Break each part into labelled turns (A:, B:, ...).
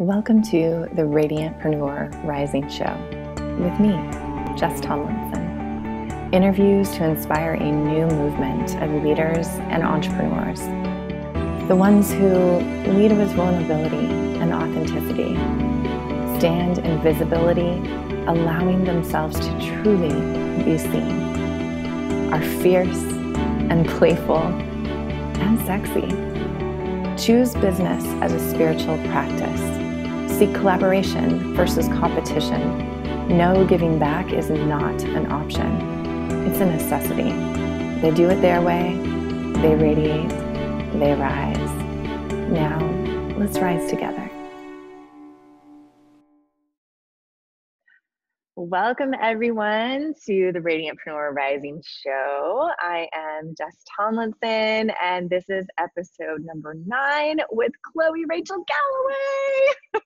A: Welcome to the Radiantpreneur Rising Show with me, Jess Tomlinson. Interviews to inspire a new movement of leaders and entrepreneurs. The ones who lead with vulnerability and authenticity, stand in visibility, allowing themselves to truly be seen, are fierce and playful and sexy. Choose business as a spiritual practice. Seek collaboration versus competition. No, giving back is not an option. It's a necessity. They do it their way. They radiate. They rise. Now, let's rise together. Welcome, everyone, to the Radiantpreneur Rising Show. I am Jess Tomlinson, and this is episode number 9 with Chloe Rachel Gallaway.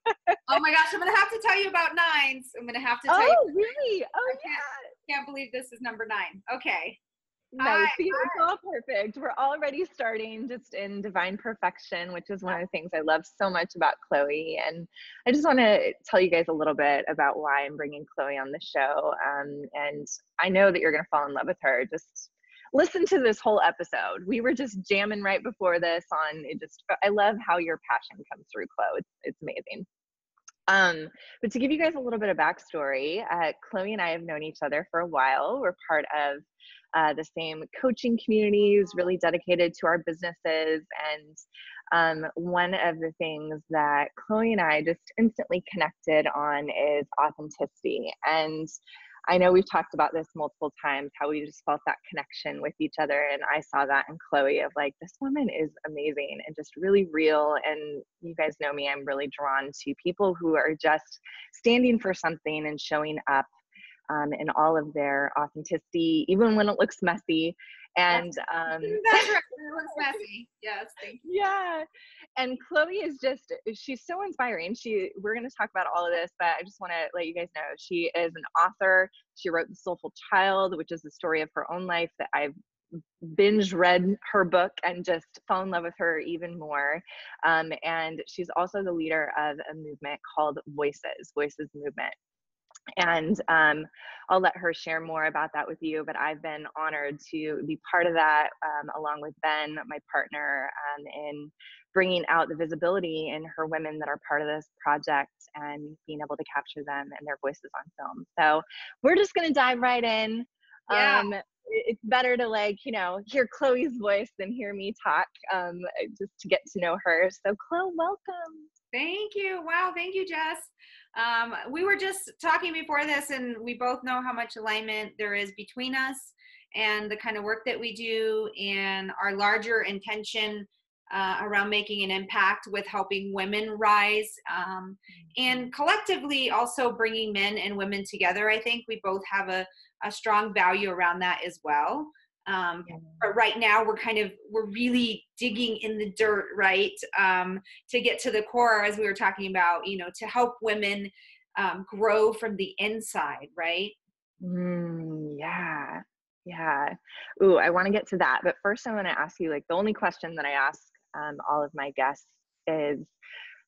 B: Oh my gosh, I'm going to have to tell you about nines. I'm going to have to tell you.
A: Oh, really? Oh, yeah.
B: Can't believe this is number 9. Okay.
A: No, see, it's all perfect. We're already starting just in divine perfection, which is one of the things I love so much about Chloe. And I just want to tell you guys a little bit about why I'm bringing Chloe on the show. And I know that you're going to fall in love with her. Just listen to this whole episode. We were just jamming right before this on it. I love how your passion comes through, Chloe. It's amazing. But to give you guys a little bit of backstory, Chloe and I have known each other for a while. We're part of the same coaching communities, really dedicated to our businesses. And one of the things that Chloe and I just instantly connected on is authenticity. And I know we've talked about this multiple times, how we just felt that connection with each other. And I saw that in Chloe of like, this woman is amazing and just really real. And you guys know me, I'm really drawn to people who are just standing for something and showing up in all of their authenticity, even when it looks messy. And
B: that's right. It looks messy. Yes, thank you.
A: Yeah. And Chloe is she's so inspiring. We're going to talk about all of this, but I just want to let you guys know she is an author. She wrote The Soulful Child, which is the story of her own life that I've binge read her book and just fell in love with her even more. And she's also the leader of a movement called Voices Movement. And I'll let her share more about that with you, but I've been honored to be part of that along with Ben, my partner, in bringing out the visibility in her women that are part of this project and being able to capture them and their voices on film. So we're just going to dive right in.
B: Yeah.
A: It's better to hear Chloe's voice than hear me talk, just to get to know her. So Chloe, welcome.
B: Thank you. Wow. Thank you, Jess. We were just talking before this, and we both know how much alignment there is between us and the kind of work that we do and our larger intention around making an impact with helping women rise and collectively also bringing men and women together. I think we both have a strong value around that as well. But right now we're really digging in the dirt, right? To get to the core, as we were talking about, to help women grow from the inside, right?
A: Yeah. Ooh, I want to get to that. But first I want to ask you, the only question that I ask all of my guests is,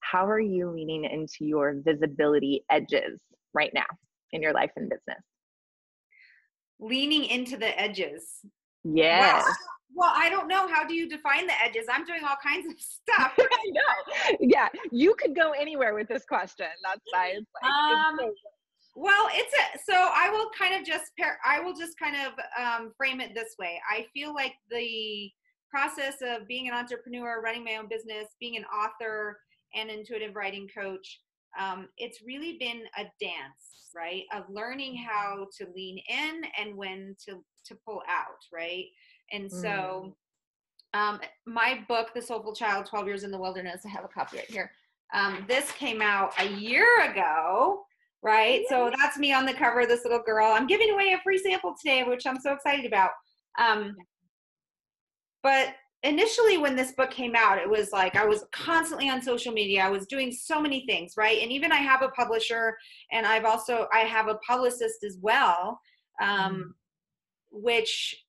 A: how are you leaning into your visibility edges right now in your life and business?
B: Leaning into the edges.
A: Yes.
B: Wow. Well, I don't know. How do you define the edges? I'm doing all kinds of stuff.
A: I know. Yeah. You could go anywhere with this question. That's why it's
B: well, so I will just kind of frame it this way. I feel like the process of being an entrepreneur, running my own business, being an author and intuitive writing coach, it's really been a dance, right? Of learning how to lean in and when to pull out, right? And so my book, The Soulful Child, 12 Years in the Wilderness, I have a copy right here. This came out a year ago, right? Yeah. So that's me on the cover, this little girl. I'm giving away a free sample today, which I'm so excited about. But initially when this book came out, it was like I was constantly on social media. I was doing so many things, right? And even I have a publisher, and I have a publicist as well, which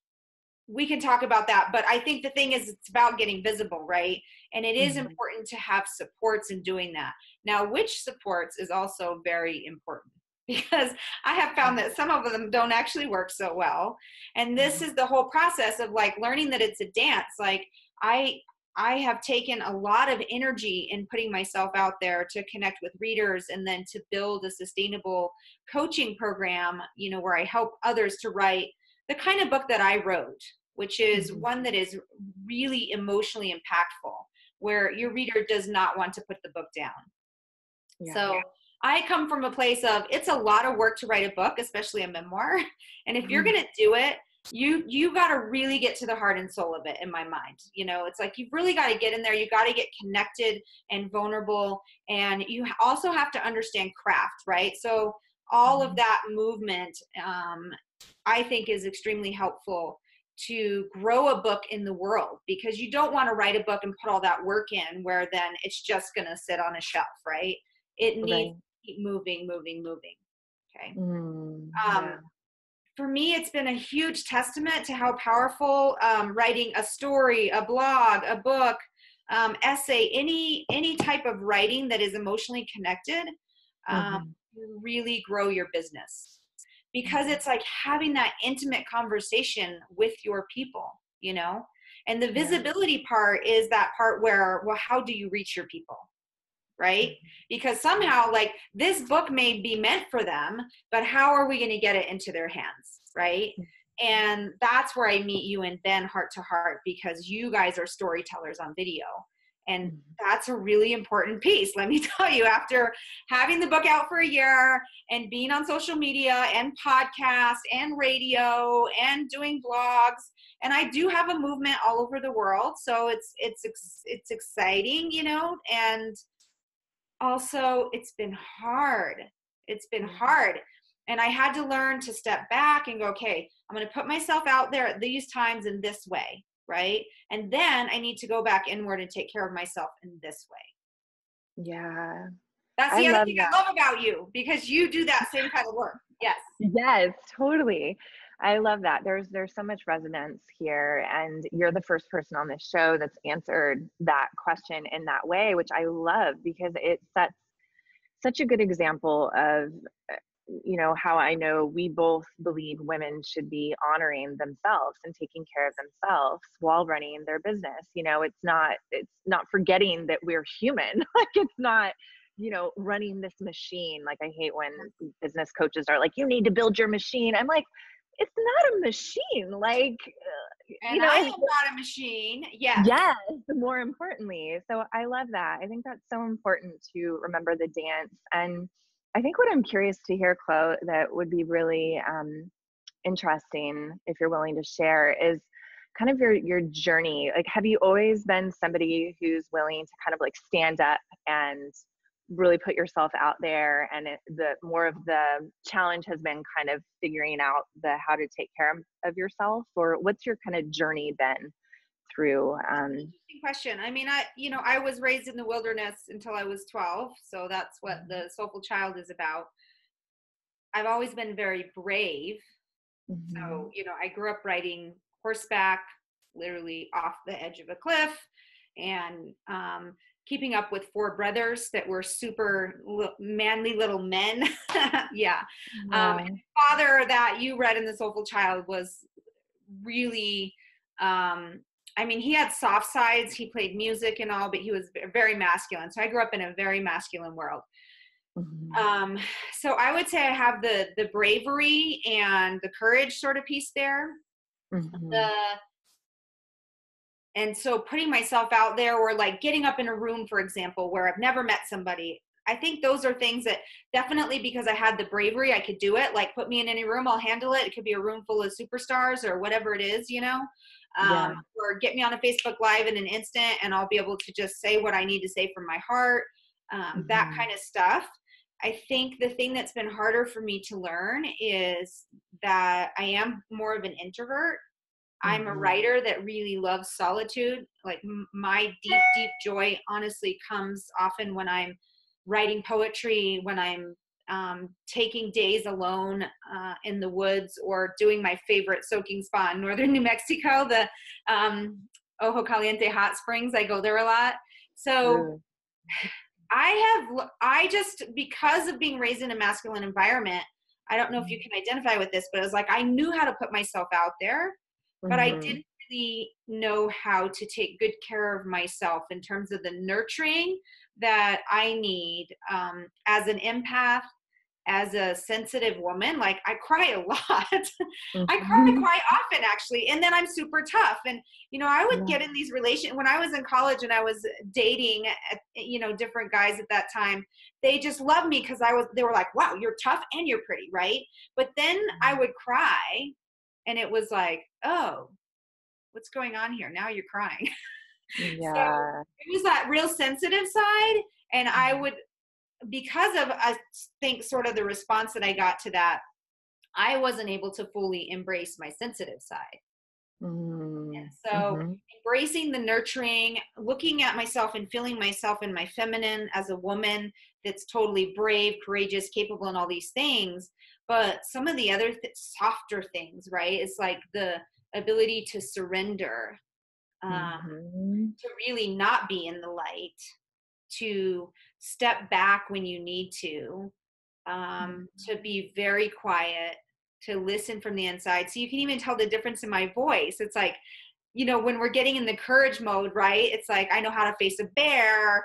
B: we can talk about that, but I think the thing is it's about getting visible, right? And it is important to have supports in doing that. Now, which supports is also very important, because I have found that some of them don't actually work so well. And this is the whole process of like learning that it's a dance. Like I have taken a lot of energy in putting myself out there to connect with readers, and then to build a sustainable coaching program, you know, where I help others to write the kind of book that I wrote, which is one that is really emotionally impactful, where your reader does not want to put the book down. Yeah. So I come from a place of, it's a lot of work to write a book, especially a memoir. And if you're going to do it, you got to really get to the heart and soul of it, in my mind. You know, it's like, you've really got to get in there. You got to get connected and vulnerable. And you also have to understand craft, right? So all of that movement, I think, is extremely helpful to grow a book in the world, because you don't want to write a book and put all that work in where then it's just going to sit on a shelf, right? It needs to keep moving. Okay. For me, it's been a huge testament to how powerful writing a story, a blog, a book, essay, any type of writing that is emotionally connected, really grow your business. Because it's like having that intimate conversation with your people, you know? And the visibility part is that part where, well, how do you reach your people? Right? Because somehow, like, this book may be meant for them, but how are we going to get it into their hands? Right? And that's where I meet you and Ben heart to heart, because you guys are storytellers on video. And that's a really important piece. Let me tell you, after having the book out for a year and being on social media and podcasts and radio and doing blogs, and I do have a movement all over the world. So it's exciting, you know, and also it's been hard. It's been hard. And I had to learn to step back and go, okay, I'm going to put myself out there at these times in this way. Right? And then I need to go back inward and take care of myself in this way.
A: Yeah.
B: That's the other thing I love about you, because you do that same kind of work. Yes.
A: Yes, totally. I love that. There's so much resonance here, and you're the first person on this show that's answered that question in that way, which I love, because it sets such a good example of, you know, how I know we both believe women should be honoring themselves and taking care of themselves while running their business. You know, it's not forgetting that we're human. Like, it's not, you know, running this machine. Like, I hate when business coaches are like, you need to build your machine. I'm like, it's not a machine. Like,
B: and you know, I am not a machine. Yes.
A: Yes, more importantly. So I love that. I think that's so important to remember the dance. And I think what I'm curious to hear, Chloe, that would be really interesting, if you're willing to share, is kind of your journey. Like, have you always been somebody who's willing to kind of like stand up and really put yourself out there, and the more of the challenge has been kind of figuring out how to take care of yourself? Or what's your kind of journey been through?
B: Interesting question. I mean, I was raised in the wilderness until I was 12, so that's what the Soulful Child is about. I've always been very brave. So, you know, I grew up riding horseback, literally off the edge of a cliff, and keeping up with 4 brothers that were super manly little men. Yeah. And the father that you read in The Soulful Child was really, I mean, he had soft sides. He played music and all, but he was very masculine. So I grew up in a very masculine world. So I would say I have the bravery and the courage sort of piece there. And so putting myself out there, or like getting up in a room, for example, where I've never met somebody, I think those are things that definitely, because I had the bravery, I could do it. Like, put me in any room, I'll handle it. It could be a room full of superstars or whatever it is, you know, or get me on a Facebook Live in an instant and I'll be able to just say what I need to say from my heart, that kind of stuff. I think the thing that's been harder for me to learn is that I am more of an introvert. I'm a writer that really loves solitude. Like, my deep, deep joy honestly comes often when I'm writing poetry, when I'm taking days alone in the woods, or doing my favorite soaking spa in northern New Mexico, the Ojo Caliente hot springs. I go there a lot. So I just, because of being raised in a masculine environment, I don't know if you can identify with this, but it was like I knew how to put myself out there, but I didn't really know how to take good care of myself in terms of the nurturing that I need as an empath, as a sensitive woman. Like, I cry a lot. I cry quite often, actually. And then I'm super tough. And, you know, I would get in these when I was in college and I was dating, you know, different guys at that time, they just loved me because they were like, wow, you're tough and you're pretty, right? But then I would cry and it was like, oh, what's going on here? Now you're crying. So it was that real sensitive side. And I would, because of, I think, sort of the response that I got to that, I wasn't able to fully embrace my sensitive side. And so embracing the nurturing, looking at myself and feeling myself in my feminine as a woman that's totally brave, courageous, capable, and all these things. But some of the other softer things, right? It's like the ability to surrender, to really not be in the light, to step back when you need to be very quiet, to listen from the inside. So you can even tell the difference in my voice. It's like, you know, when we're getting in the courage mode, right? It's like, I know how to face a bear,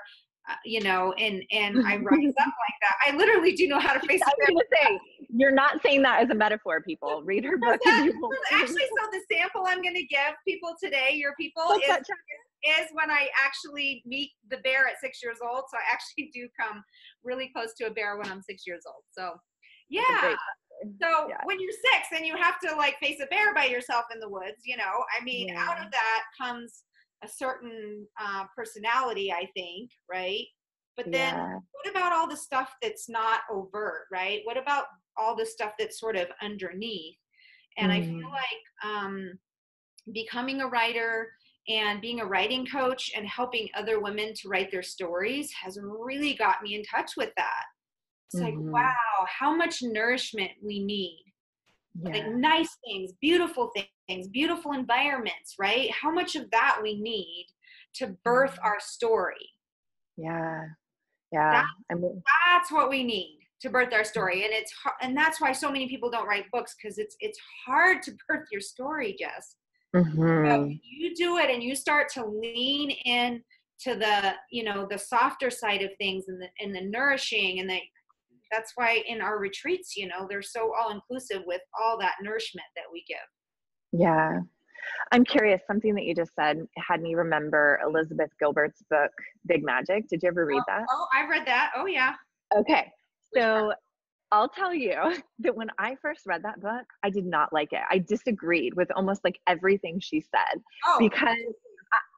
B: you know, and I rise up like that. I literally do know how to face a bear.
A: I was going to say, you're not saying that as a metaphor, people. Read her book.
B: Actually, so the sample I'm going to give people today, your people, is when I actually meet the bear at 6 years old. So I actually do come really close to a bear when I'm 6 years old. So yeah. So when you're 6 and you have to like face a bear by yourself in the woods, you know, I mean, out of that comes a certain personality, I think, right? But then what about all the stuff that's not overt, right? What about all the stuff that's sort of underneath? And I feel like becoming a writer and being a writing coach and helping other women to write their stories has really got me in touch with that. It's like, wow, how much nourishment we need. Like nice things, beautiful environments, right? How much of that we need to birth our story. That's what we need to birth our story. And that's why so many people don't write books, because it's hard to birth your story, Jess. But when you do it and you start to lean in to the, you know, the softer side of things and the nourishing, and that's why in our retreats, you know, they're so all inclusive with all that nourishment that we give.
A: Yeah. I'm curious, something that you just said had me remember Elizabeth Gilbert's book, Big Magic. Did you ever read that?
B: Oh, I've read that. Oh yeah.
A: Okay. So I'll tell you that when I first read that book, I did not like it. I disagreed with almost like everything she said, because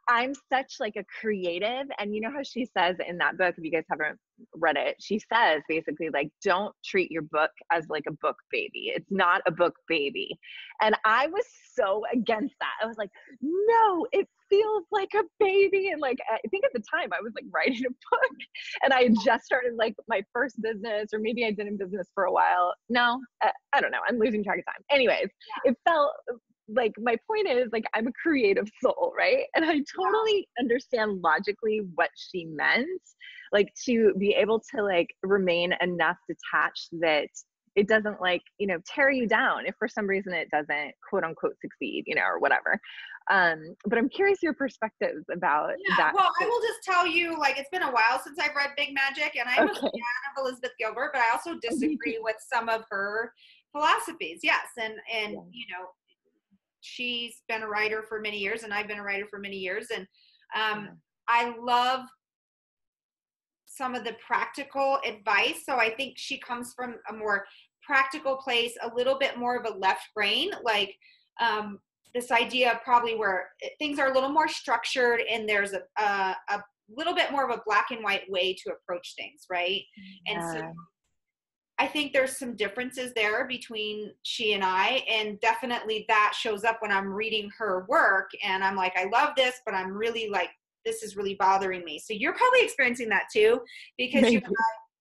A: I'm such like a creative. And you know how she says in that book, if you guys haven't read it, she says basically like, don't treat your book as like a book baby. It's not a book baby. And I was so against that. I was like, no, it feels like a baby. And like, I think at the time I was like writing a book and I had just started like my first business, or maybe I'd been in business for a while. No, I don't know. I'm losing track of time. Anyways, it felt like, my point is like, I'm a creative soul, right? And I totally understand logically what she meant, like to be able to like remain enough detached that it doesn't like, you know, tear you down if for some reason it doesn't quote unquote succeed, you know, or whatever. But I'm curious your perspectives about that.
B: Well, I will just tell you, like, it's been a while since I've read Big Magic, and I'm a fan of Elizabeth Gilbert, but I also disagree with some of her philosophies. Yes. And you know, she's been a writer for many years and I've been a writer for many years. And I love some of the practical advice. So I think she comes from a more practical place, a little bit more of a left brain, like this idea probably where things are a little more structured and there's a little bit more of a black and white way to approach things, right? And so I think there's some differences there between she and I, and definitely that shows up when I'm reading her work and I'm like, I love this, but I'm really like, this is really bothering me. So you're probably experiencing that too, because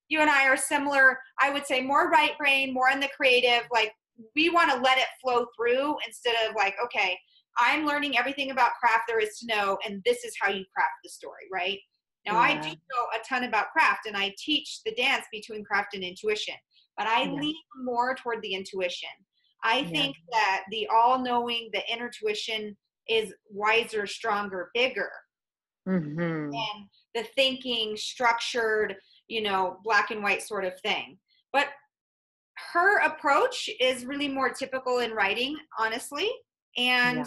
B: you and I are similar. I would say more right brain, more in the creative. Like, we want to let it flow through instead of like, okay, I'm learning everything about craft there is to know, and this is how you craft the story, right? Now, I do know a ton about craft, and I teach the dance between craft and intuition, but I lean more toward the intuition. I think that the all-knowing, the intuition is wiser, stronger, bigger. And the thinking, structured, black and white sort of thing. But her approach is really more typical in writing, honestly. And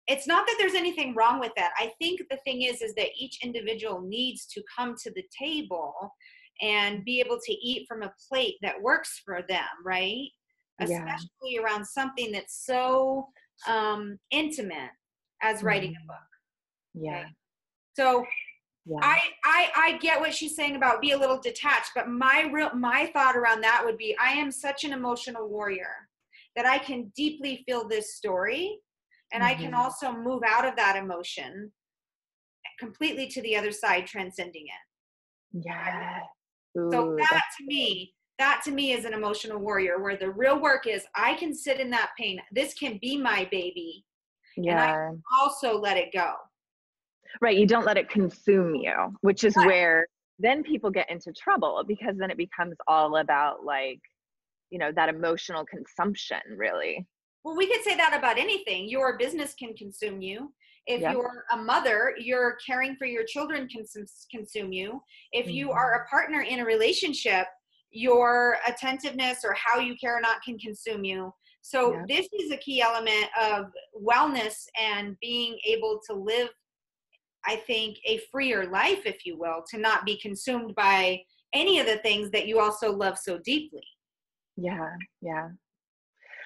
B: it's not that there's anything wrong with that. I think the thing is that each individual needs to come to the table and be able to eat from a plate that works for them, right? Especially around something that's so intimate as writing a book. Okay? So I get what she's saying about be a little detached, but my thought around that would be, I am such an emotional warrior that I can deeply feel this story, and I can also move out of that emotion completely to the other side, transcending it. So that to me is an emotional warrior, where the real work is I can sit in that pain. This can be my baby, and I can also let it go.
A: Right. You don't let it consume you, which is where then people get into trouble, because then it becomes all about like, that emotional consumption, really.
B: Well, we could say that about anything. Your business can consume you. If you're a mother, your caring for your children can consume you. If you are a partner in a relationship, your attentiveness or how you care or not can consume you. So this is a key element of wellness and being able to live, I think, a freer life, if you will, to not be consumed by any of the things that you also love so deeply.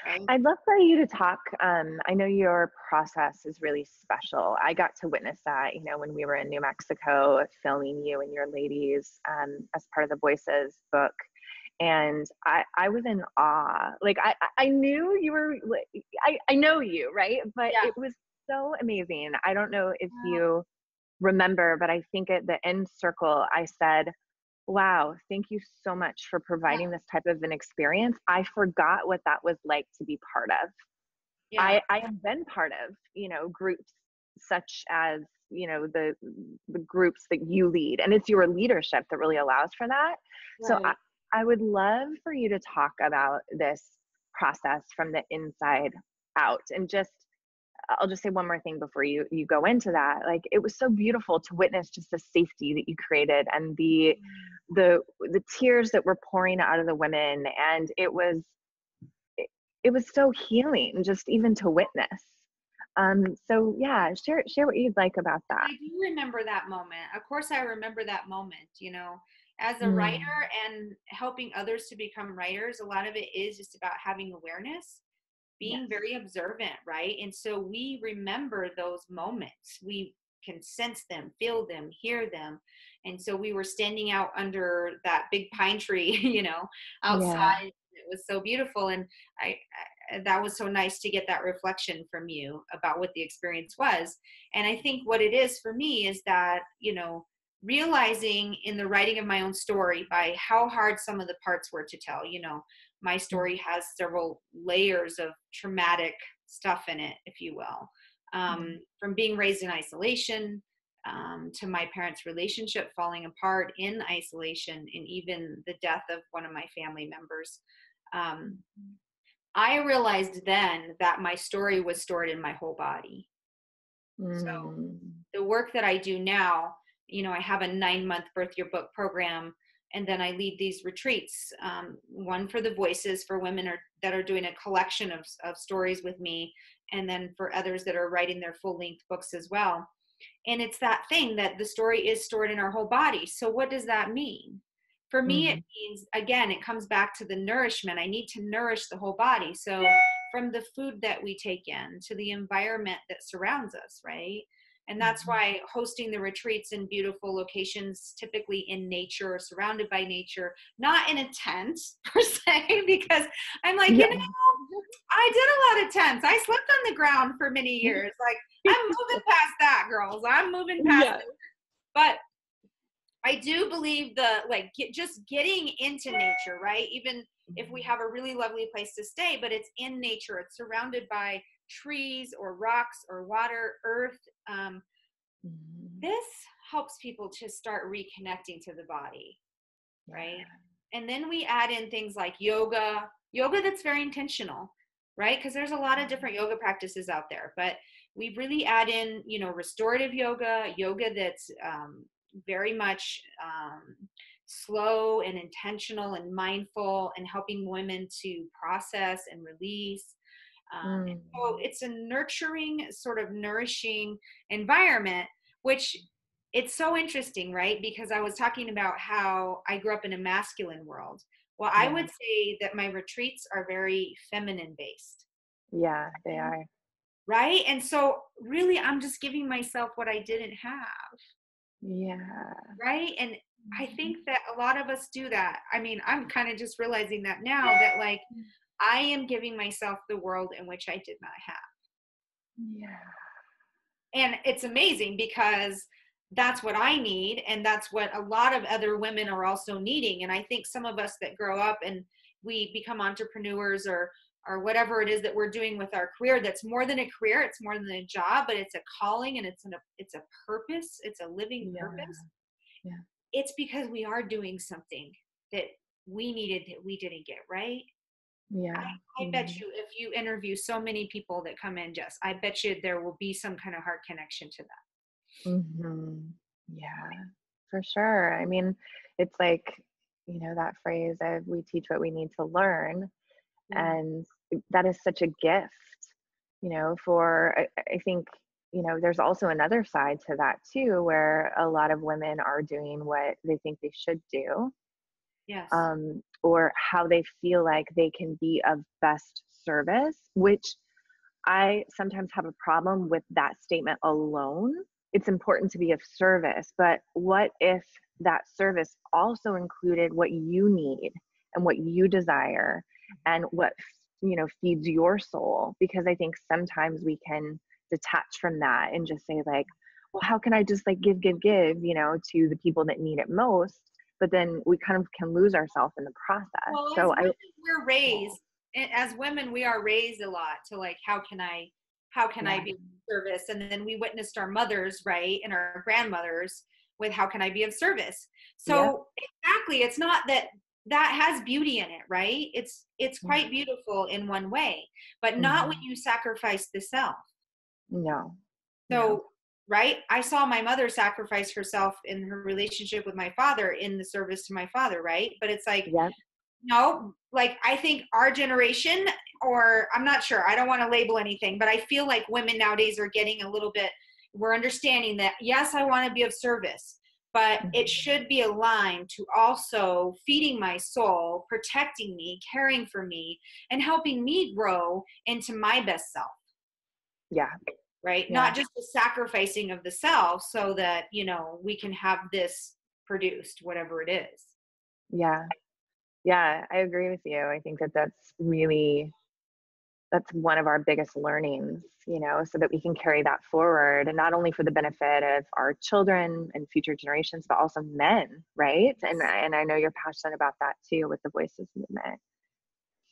B: Right?
A: I'd love for you to talk. I know your process is really special. I got to witness that, when we were in New Mexico filming you and your ladies as part of the Voices book. And I was in awe. Like, I knew you were, I know you, right? But it was so amazing. I don't know if you remember, but I think at the end circle, I said, wow, thank you so much for providing this type of an experience. I forgot what that was like to be part of. I have been part of, groups such as, the groups that you lead, and it's your leadership that really allows for that. So I would love for you to talk about this process from the inside out. And I'll just say one more thing before you go into that. Like, it was so beautiful to witness just the safety that you created, and the tears that were pouring out of the women. And it was so healing just even to witness. So share what you'd like about that.
B: I do remember that moment. Of course, I remember that moment, as a writer and helping others to become writers. A lot of it is just about having awareness, being very observant, right? And so we remember those moments. We can sense them, feel them, hear them. And so we were standing out under that big pine tree, outside. It was so beautiful. And that was so nice to get that reflection from you about what the experience was. And I think what it is for me is that, realizing in the writing of my own story by how hard some of the parts were to tell. My story has several layers of traumatic stuff in it, if you will, from being raised in isolation, to my parents' relationship falling apart in isolation, and even the death of one of my family members. I realized then that my story was stored in my whole body. So the work that I do now, I have a 9-month Birth Your Book program, and then I lead these retreats, one for the Voices, for women that are doing a collection of stories with me, and then for others that are writing their full-length books as well. And it's that thing that the story is stored in our whole body. So what does that mean? For me, it means, again, it comes back to the nourishment. I need to nourish the whole body. So from the food that we take in to the environment that surrounds us, right? And that's why hosting the retreats in beautiful locations, typically in nature or surrounded by nature, not in a tent per se, because I'm like, I did a lot of tents. I slept on the ground for many years. Like, I'm moving past that, girls. I'm moving past it. But I do believe just getting into nature, right? Even if we have a really lovely place to stay, but it's in nature, it's surrounded by trees or rocks or water, earth. This helps people to start reconnecting to the body, right? And then we add in things like yoga that's very intentional, right? Because there's a lot of different yoga practices out there, but we really add in, restorative yoga that's very much slow and intentional and mindful and helping women to process and release. And so it's a nurturing, sort of nourishing environment, which it's so interesting, right? Because I was talking about how I grew up in a masculine world. Well, I would say that my retreats are very feminine based.
A: Yeah, they are.
B: Right? And so really I'm just giving myself what I didn't have.
A: Yeah.
B: Right? And I think that a lot of us do that. I mean, I'm kind of just realizing that now, that like I am giving myself the world in which I did not have.
A: Yeah.
B: And it's amazing because that's what I need. And that's what a lot of other women are also needing. And I think some of us that grow up and we become entrepreneurs or whatever it is that we're doing with our career, that's more than a career, it's more than a job, but it's a calling and it's a purpose. It's a living purpose.
A: Yeah.
B: It's because we are doing something that we needed that we didn't get, right?
A: Yeah.
B: I bet you if you interview so many people that come in, Jess, I bet you there will be some kind of heart connection to that.
A: Yeah, for sure. I mean, it's like, that phrase of we teach what we need to learn. And that is such a gift, I think, there's also another side to that too, where a lot of women are doing what they think they should do.
B: Yes.
A: Or how they feel like they can be of best service, which I sometimes have a problem with that statement alone. It's important to be of service, but what if that service also included what you need and what you desire and what, feeds your soul? Because I think sometimes we can detach from that and just say like, well, how can I just like give, to the people that need it most? But then we kind of can lose ourselves in the process.
B: Well,
A: So
B: we're raised, as women, we are raised a lot to like, how can I be of service? And then we witnessed our mothers, right, and our grandmothers with how can I be of service? So exactly, it's not that has beauty in it, right? It's quite beautiful in one way, but not when you sacrifice the self.
A: No.
B: So, right, I saw my mother sacrifice herself in her relationship with my father in the service to my father, right? But it's like, no, like I think our generation, or I'm not sure, I don't want to label anything, but I feel like women nowadays are getting a little bit, we're understanding that, yes, I want to be of service, but it should be aligned to also feeding my soul, protecting me, caring for me, and helping me grow into my best self.
A: Yeah.
B: Right? Not just the sacrificing of the self so that, we can have this produced, whatever it is.
A: Yeah. Yeah, I agree with you. I think that that's one of our biggest learnings, so that we can carry that forward, and not only for the benefit of our children and future generations, but also men, right? And I know you're passionate about that too with the Voices movement.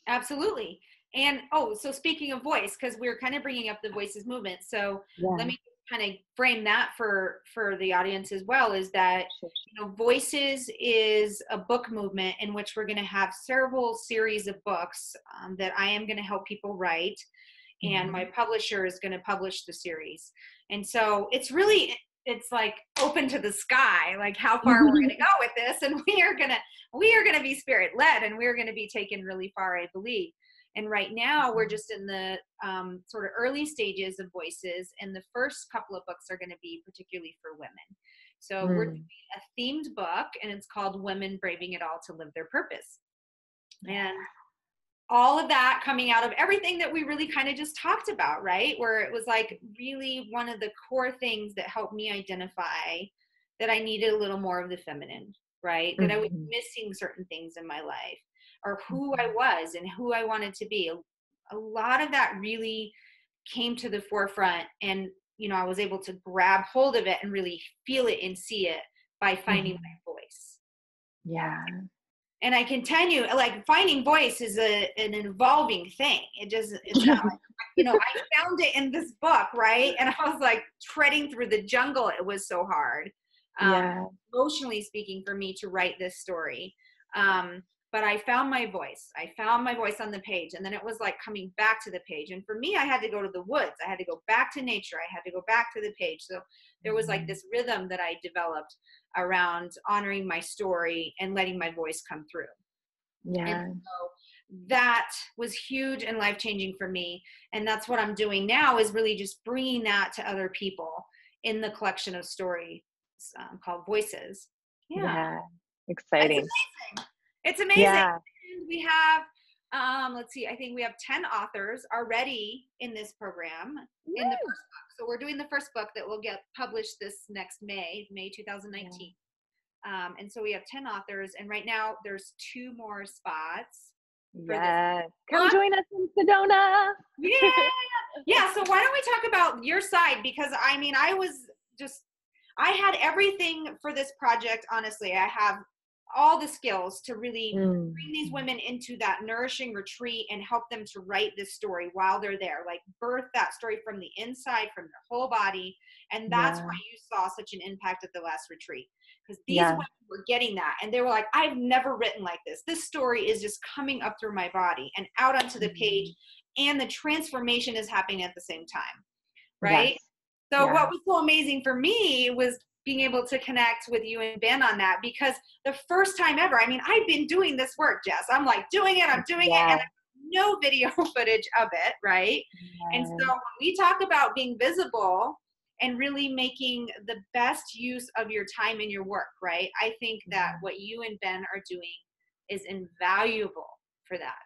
B: Absolutely. And so speaking of voice, because we're kind of bringing up the Voices movement, so let me kind of frame that for the audience as well, is that Voices is a book movement in which we're going to have several series of books that I am going to help people write, and my publisher is going to publish the series. And so it's like open to the sky, like how far we're going to go with this, and we are going to be spirit led, and we're going to be taken really far, I believe. And right now we're just in the sort of early stages of Voices, and the first couple of books are going to be particularly for women. So we're doing a themed book, and it's called Women Braving It All to Live Their Purpose. And all of that coming out of everything that we really kind of just talked about, right? Where it was like really one of the core things that helped me identify that I needed a little more of the feminine, right? That I was missing certain things in my life, or who I was and who I wanted to be. A lot of that really came to the forefront, and I was able to grab hold of it and really feel it and see it by finding my voice.
A: Yeah.
B: And I can tell you, like, finding voice is an evolving thing. It's not like, I found it in this book, right? And I was like treading through the jungle. It was so hard,
A: Yeah.
B: emotionally speaking, for me to write this story. But I found my voice. I found my voice on the page. And then it was like coming back to the page. And for me, I had to go to the woods. I had to go back to nature. I had to go back to the page. So there was like this rhythm that I developed around honoring my story and letting my voice come through.
A: Yeah.
B: And so that was huge and life-changing for me. And that's what I'm doing now, is really just bringing that to other people in the collection of stories called Voices.
A: Yeah. Exciting.
B: It's amazing.
A: Yeah.
B: And we have, let's see, I think we have 10 authors already in this program in the first book. So we're doing the first book that will get published this next May 2019. And so we have 10 authors, and right now there's 2 more spots.
A: Yes. Come join us in Sedona.
B: Yeah. Yeah. So why don't we talk about your side? Because I mean, I had everything for this project. Honestly, I have all the skills to really bring these women into that nourishing retreat and help them to write this story while they're there, like birth that story from the inside, from their whole body. And that's why you saw such an impact at the last retreat, because these women were getting that. And they were like, I've never written like this. This story is just coming up through my body and out onto the page. And the transformation is happening at the same time. Right.
A: Yes.
B: So what was so amazing for me was being able to connect with you and Ben on that, because the first time ever, I mean, I've been doing this work, Jess. I'm like doing it, and I have no video footage of it, right? And so when we talk about being visible and really making the best use of your time in your work, right? I think that what you and Ben are doing is invaluable for that.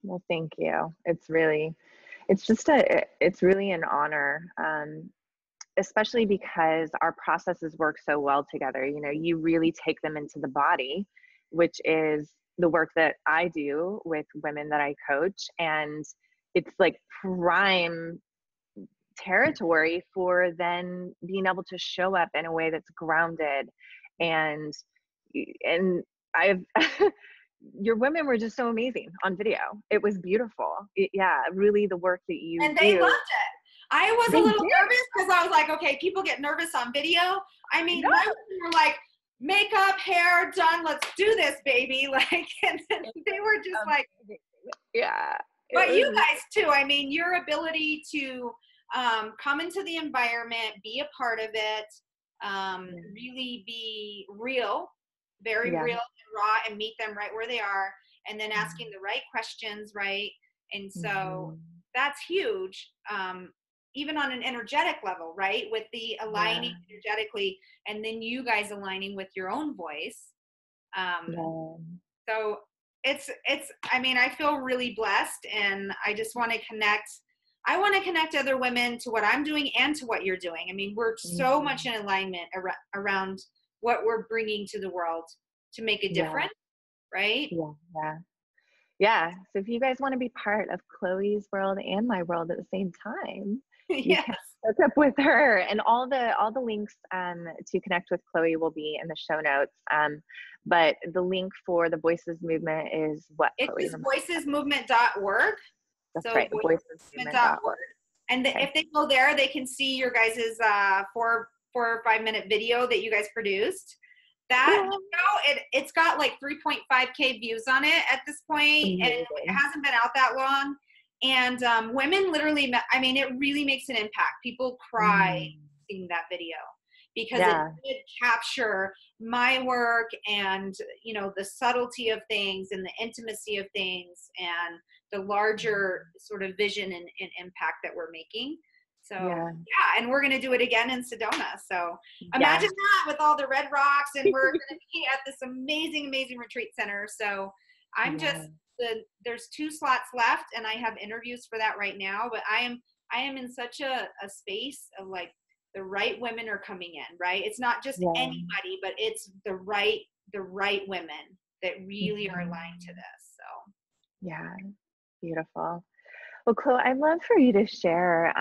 A: Well, thank you. It's really an honor. Especially because our processes work so well together. You know, you really take them into the body, which is the work that I do with women that I coach. And it's like prime territory for then being able to show up in a way that's grounded. And I've, your women were just so amazing on video. It was beautiful. Really the work that you
B: do. And they loved it. I was a little nervous because I was like, okay, people get nervous on video. I mean, my women were like, makeup, hair, done, let's do this, baby. Like, and they were just like, but you guys too. I mean, your ability to come into the environment, be a part of it, really be real, very real and raw, and meet them right where they are, and then asking the right questions, right? And so that's huge. Even on an energetic level, right? With the aligning energetically, and then you guys aligning with your own voice. So it's, I mean, I feel really blessed, and I just want to connect. I want to connect other women to what I'm doing and to what you're doing. I mean, we're so much in alignment around what we're bringing to the world to make a difference, right?
A: Yeah. So if you guys want to be part of Chloe's world and my world at the same time, you can hook up with her, and all the links to connect with Chloe will be in the show notes. But the link for the Voices Movement is what?
B: It's voicesmovement.org.
A: That's right, voicesmovement.org.
B: And if they go there, they can see your guys' 4 or 5 minute video that you guys produced. That it's got like 3.5K views on it at this point, and it hasn't been out that long. And women literally, I mean, it really makes an impact. People cry seeing that video, because it did capture my work and, you know, the subtlety of things and the intimacy of things and the larger sort of vision and impact that we're making. So and we're going to do it again in Sedona. So imagine that, with all the red rocks, and we're going to be at this amazing retreat center. So I'm there's 2 slots left, and I have interviews for that right now, but I am in such a space of like, the right women are coming in, right? It's not just anybody, but it's the right women that really are aligned to this. So
A: beautiful. Well, Chloe, I'd love for you to share.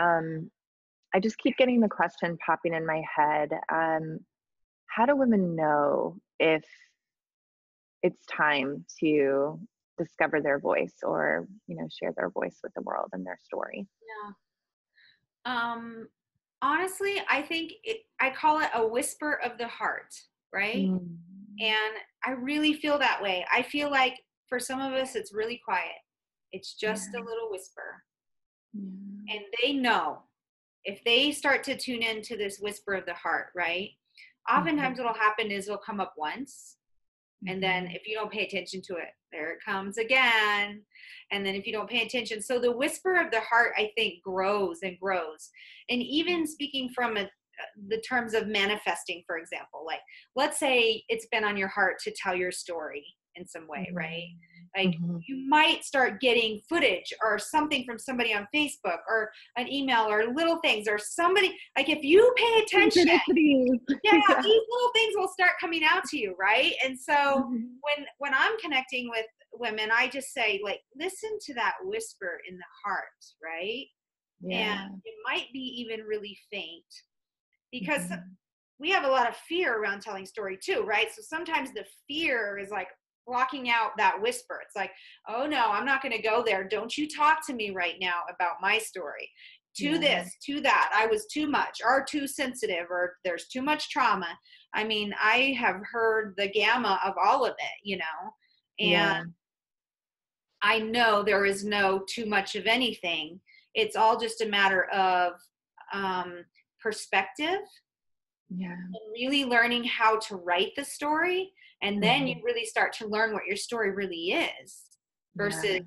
A: I just keep getting the question popping in my head. how do women know if it's time to discover their voice or, share their voice with the world and their story?
B: Yeah. Honestly, I think I call it a whisper of the heart, right?
A: Mm.
B: And I really feel that way. I feel like for some of us, it's really quiet. It's just a
A: Yeah.
B: little whisper.
A: Yeah.
B: And they know if they start to tune into this whisper of the heart, right? Oftentimes what'll happen is it'll come up once. And then if you don't pay attention to it, there it comes again. And then if you don't pay attention, so the whisper of the heart, I think, grows and grows. And even speaking from the terms of manifesting, for example, like let's say it's been on your heart to tell your story in some way, right? Like you might start getting footage or something from somebody on Facebook or an email or little things or somebody, like if you pay attention, yeah, these little things will start coming out to you, right? And so when I'm connecting with women, I just say, like, listen to that whisper in the heart, right?
A: Yeah.
B: And it might be even really faint because we have a lot of fear around telling story too, right? So sometimes the fear is like blocking out that whisper. It's like, oh no, I'm not going to go there. Don't you talk to me right now about my story. To this, to that, I was too much or too sensitive or there's too much trauma. I mean, I have heard the gamma of all of it, and I know there is no too much of anything. It's all just a matter of perspective.
A: Yeah.
B: And really learning how to write the story. And then you really start to learn what your story really is versus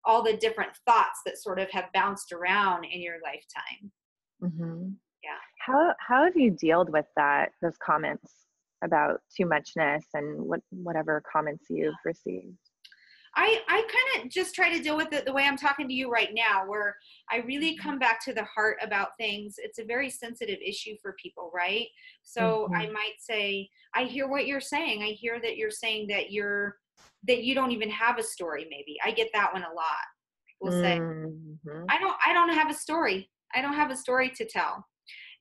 B: all the different thoughts that sort of have bounced around in your lifetime. Yeah.
A: How have you dealt with those comments about too muchness and whatever comments you've received?
B: I kind of just try to deal with it the way I'm talking to you right now, where I really come back to the heart about things. It's a very sensitive issue for people, right? So I might say, I hear what you're saying. I hear that you're saying that you don't even have a story. Maybe I get that one a lot. People say, I don't have a story. I don't have a story to tell.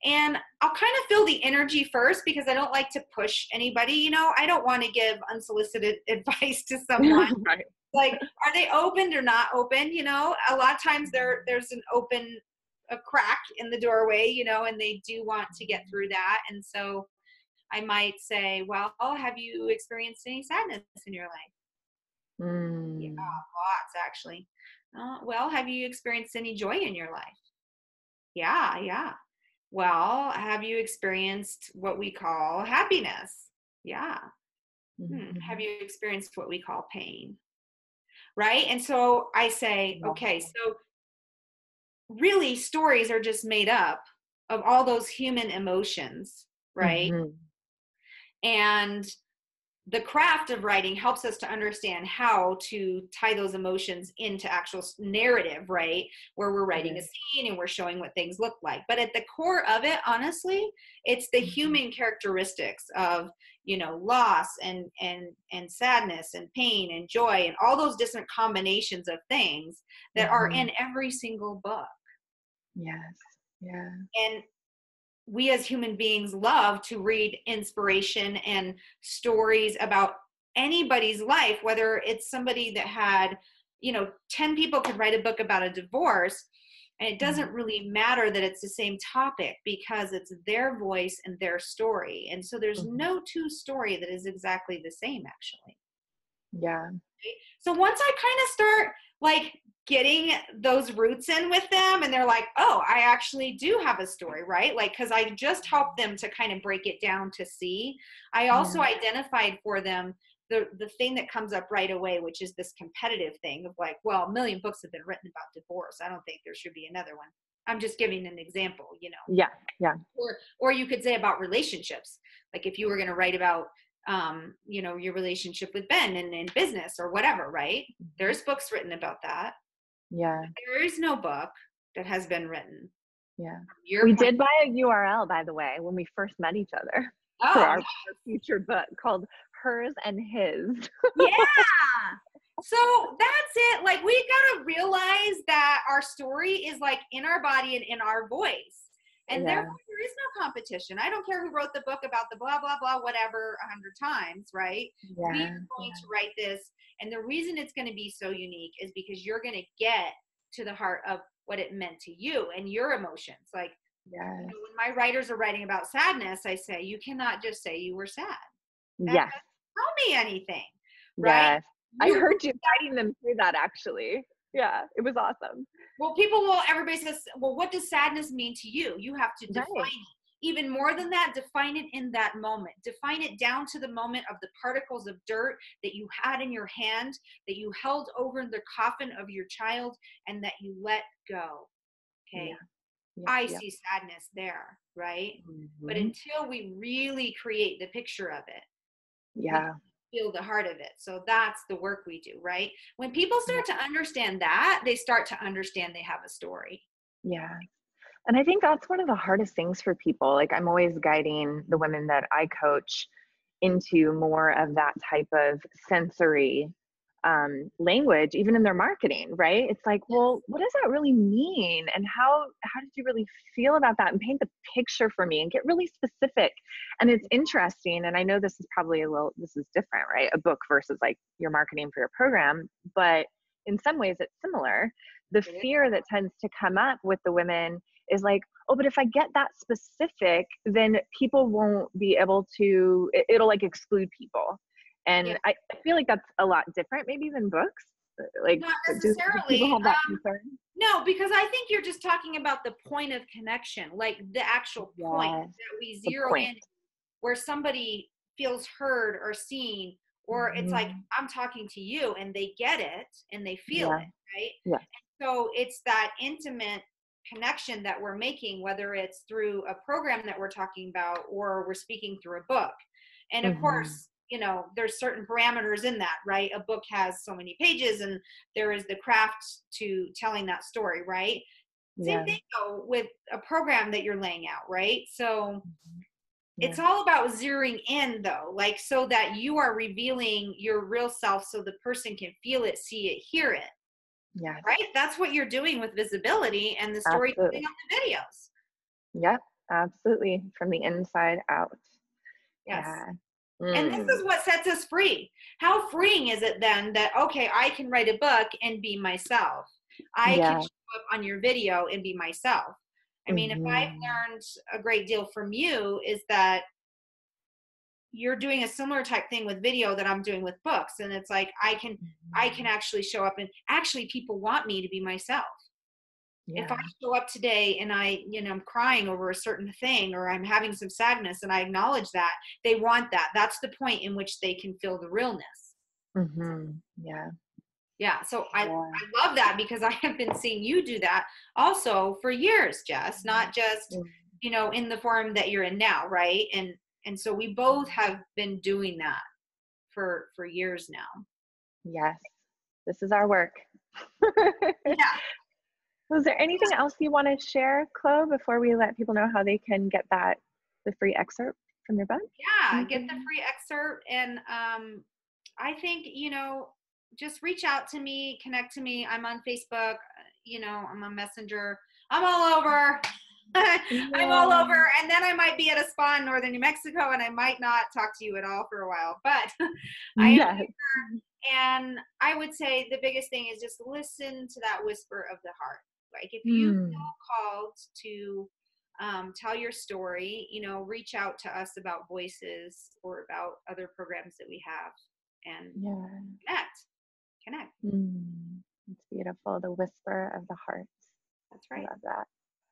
B: And I'll kind of feel the energy first because I don't like to push anybody. I don't want to give unsolicited advice to someone.
A: Right.
B: Like, are they open or not open? A lot of times there's a crack in the doorway, and they do want to get through that. And so I might say, well, have you experienced any sadness in your life? Yeah, lots actually. Well, have you experienced any joy in your life? Yeah. Well, have you experienced what we call happiness? Yeah. Have you experienced what we call pain? Right? And so I say, okay, so really stories are just made up of all those human emotions, right? And the craft of writing helps us to understand how to tie those emotions into actual narrative, right? Where we're writing a scene and we're showing what things look like. But at the core of it, honestly, it's the human characteristics of, loss and sadness and pain and joy and all those different combinations of things that are in every single book.
A: Yes. Yeah.
B: And we as human beings love to read inspiration and stories about anybody's life, whether it's somebody that had, 10 people could write a book about a divorce. And it doesn't really matter that it's the same topic because it's their voice and their story. And so there's no two story that is exactly the same, actually.
A: Yeah.
B: So once I kind of start like getting those roots in with them and they're like, oh, I actually do have a story, right? Like, cause I just helped them to kind of break it down to see. I also identified for them the thing that comes up right away, which is this competitive thing of like, well, a million books have been written about divorce. I don't think there should be another one. I'm just giving an example,
A: Yeah. Yeah.
B: Or you could say about relationships. Like if you were going to write about, your relationship with Ben and in business or whatever, right? There's books written about that.
A: Yeah.
B: There is no book that has been written.
A: Yeah. We did buy a URL, by the way, when we first met each other for our future book called Hers and His.
B: Yeah. So that's it. Like we got to realize that our story is like in our body and in our voice. And therefore there is no competition. I don't care who wrote the book about the blah, blah, blah, whatever 100 times, right? We are going to write this. And the reason it's going to be so unique is because you're going to get to the heart of what it meant to you and your emotions. Like, you know, when my writers are writing about sadness, I say, you cannot just say you were sad. That doesn't tell me anything, right?
A: Yes. I heard you guiding them through that, actually. Yeah, it was awesome.
B: Well, everybody says, well, what does sadness mean to you? You have to define it. Even more than that, define it in that moment. Define it down to the moment of the particles of dirt that you had in your hand, that you held over the coffin of your child, and that you let go. Okay. I see sadness there, right? But until we really create the picture of it, we feel the heart of it. So that's the work we do, right? When people start to understand that, they start to understand they have a story.
A: Yeah. And I think that's one of the hardest things for people. Like, I'm always guiding the women that I coach into more of that type of sensory language, even in their marketing, right? It's like, well, what does that really mean? And how did you really feel about that? And paint the picture for me and get really specific. And it's interesting. And I know this is probably this is different, right? A book versus like your marketing for your program, but in some ways it's similar. The fear that tends to come up with the women is like, oh, but if I get that specific, then people won't be able to, it'll like exclude people. And I feel like that's a lot different maybe than books. Like,
B: not necessarily.
A: do people have that concern?
B: No, because I think you're just talking about the point of connection, like the actual point that we zero in, where somebody feels heard or seen, or it's like, I'm talking to you and they get it and they feel it, right? Yeah. So it's that intimate connection that we're making, whether it's through a program that we're talking about or we're speaking through a book. And of course, you know, there's certain parameters in that, right? A book has so many pages and there is the craft to telling that story, right? Same thing though with a program that you're laying out, right? So it's all about zeroing in though, like so that you are revealing your real self so the person can feel it, see it, hear it. Yeah. Right? That's what you're doing with visibility and the storytelling of the videos.
A: Yep, absolutely. From the inside out.
B: Yes. And this is what sets us free. How freeing is it then that, okay, I can write a book and be myself. I can show up on your video and be myself. I mean, if I've learned a great deal from you is that you're doing a similar type thing with video that I'm doing with books. And it's like, I can actually show up and actually people want me to be myself. Yeah. If I show up today and I'm crying over a certain thing or I'm having some sadness and I acknowledge that, they want that. That's the point in which they can feel the realness. Yeah. Yeah. So I love that because I have been seeing you do that also for years, Jess, not just, in the form that you're in now. Right. And so we both have been doing that for years now.
A: Yes. This is our work.
B: Yeah.
A: Was there anything else you want to share, Chloe, before we let people know how they can get the free excerpt from your book?
B: Yeah, get the free excerpt. And I think, just reach out to me, connect to me. I'm on Facebook, I'm on Messenger. I'm all over. I'm all over. And then I might be at a spa in northern New Mexico and I might not talk to you at all for a while. But I am here. And I would say the biggest thing is just listen to that whisper of the heart. Like if you feel called to tell your story, reach out to us about Voices or about other programs that we have and connect.
A: It's beautiful. The whisper of the heart.
B: That's right.
A: I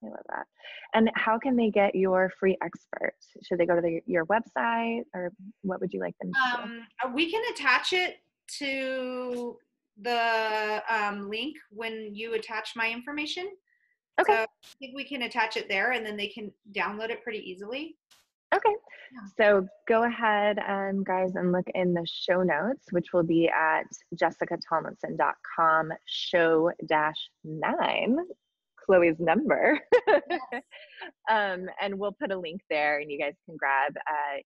A: love that. And how can they get your free expert? Should they go to your website or what would you like them to do?
B: We can attach it to the link when you attach my information. Okay. So I think we can attach it there and then they can download it pretty easily.
A: Okay. Yeah. So go ahead, guys, and look in the show notes, which will be at jessicatomlinson.com /9, Chloe's number. Yes. And we'll put a link there and you guys can grab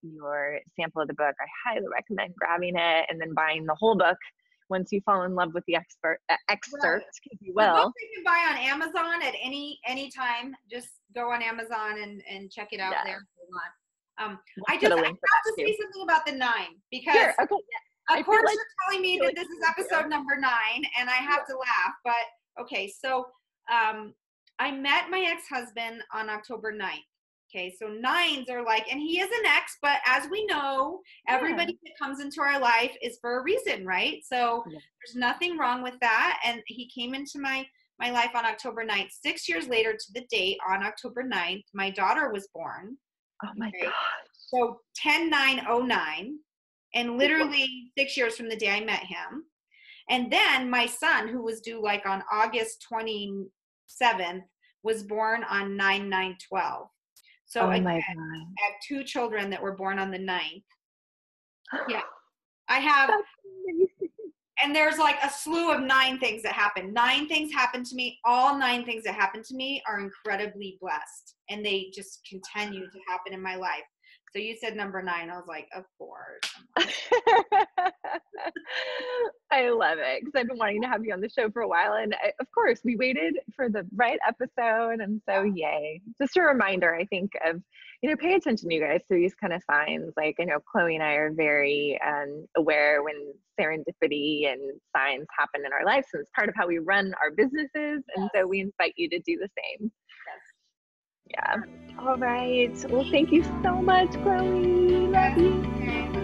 A: your sample of the book. I highly recommend grabbing it and then buying the whole book once you fall in love with the excerpt,
B: Right.
A: if you
B: The
A: will.
B: book you can buy on Amazon at any time. Just go on Amazon and check it out
A: Yeah.
B: there if you want.
A: We'll
B: I
A: put a
B: have
A: link for
B: to
A: that too.
B: say something about the 9 because
A: Sure. Okay. Yeah.
B: of course
A: like,
B: you're telling me that this is episode number 9 and I have to laugh, but okay. So I met my ex-husband on October 9th. Okay, so 9s are like, and he is an ex, but as we know, everybody that comes into our life is for a reason, right? So there's nothing wrong with that. And he came into my life on October 9th. 6 years later to the date, on October 9th, my daughter was born.
A: Oh my gosh.
B: So 10/9/09, and literally 6 years from the day I met him. And then my son, who was due like on August 27th, was born on 9/9/12. So again, I have 2 children that were born on the 9th. Yeah, I have, and there's like a slew of 9 things that happen. 9 things happen to me. All 9 things that happen to me are incredibly blessed, and they just continue to happen in my life. So you said number 9. I was like, of course.
A: I love it because I've been wanting to have you on the show for a while. And of course, we waited for the right episode. And so, yay. Just a reminder, I think, of, pay attention, you guys, to these kind of signs. Like, I know Chloe and I are very aware when serendipity and signs happen in our lives. And it's part of how we run our businesses. And so we invite you to do the same. Yeah. All right. Well, thank you so much, Chloe. Love you.